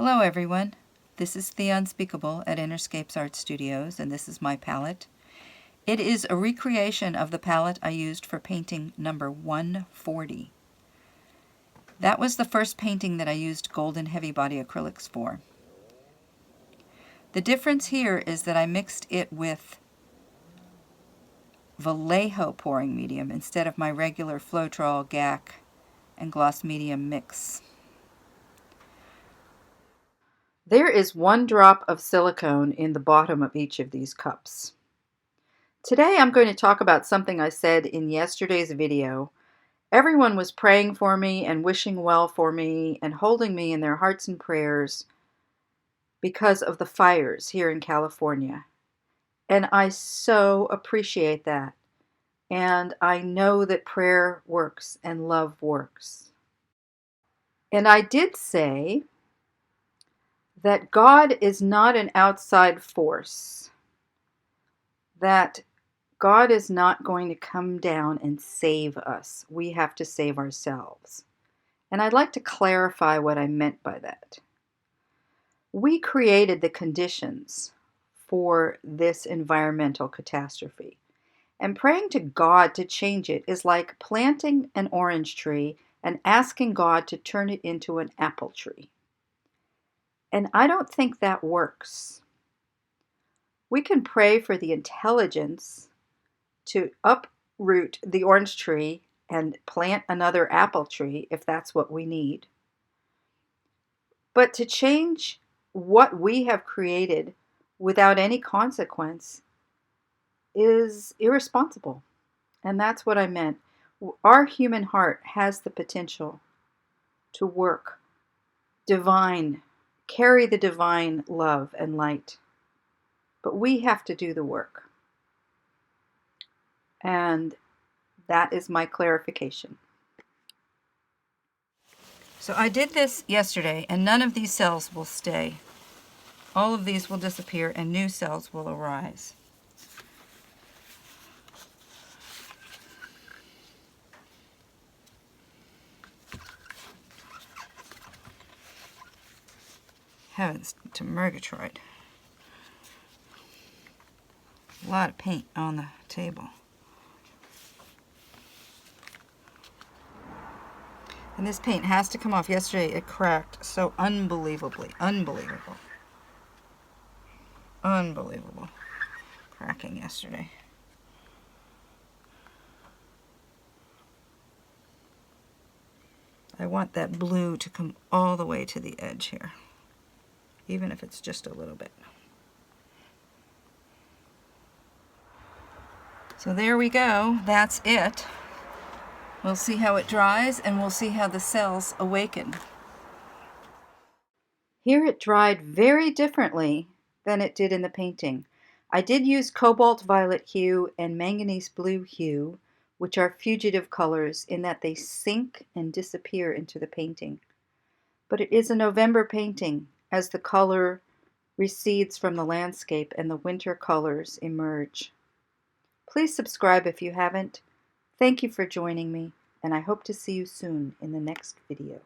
Hello everyone, this is The Unspeakable at Innerscapes Art Studios, and this is my palette. It is a recreation of the palette I used for painting number 140. That was the first painting that I used golden heavy body acrylics for. The difference here is that I mixed it with Vallejo pouring medium instead of my regular Floetrol, GAC, and gloss medium mix. There is 1 drop of silicone in the bottom of each of these cups. Today I'm going to talk about something I said in yesterday's video. Everyone was praying for me and wishing well for me and holding me in their hearts and prayers because of the fires here in California. And I so appreciate that. And I know that prayer works and love works. And I did say that God is not an outside force, that God is not going to come down and save us. We have to save ourselves. And I'd like to clarify what I meant by that. We created the conditions for this environmental catastrophe. And praying to God to change it is like planting an orange tree and asking God to turn it into an apple tree. And I don't think that works. We can pray for the intelligence to uproot the orange tree and plant another apple tree if that's what we need. But to change what we have created without any consequence is irresponsible. And that's what I meant. Our human heart has the potential to work divine, carry the divine love and light. But we have to do the work. And that is my clarification. So I did this yesterday, and none of these cells will stay. All of these will disappear and new cells will arise. Heavens to Murgatroyd. A lot of paint on the table. And this paint has to come off. Yesterday it cracked so unbelievably. Unbelievable. Unbelievable. Cracking yesterday. I want that blue to come all the way to the edge here, even if it's just a little bit. So there we go. That's it. We'll see how it dries, and we'll see how the cells awaken. Here it dried very differently than it did in the painting. I did use Cobalt Violet hue and Manganese Blue hue, which are fugitive colors in that they sink and disappear into the painting. But it is a November painting as the color recedes from the landscape and the winter colors emerge. Please subscribe if you haven't. Thank you for joining me, and I hope to see you soon in the next video.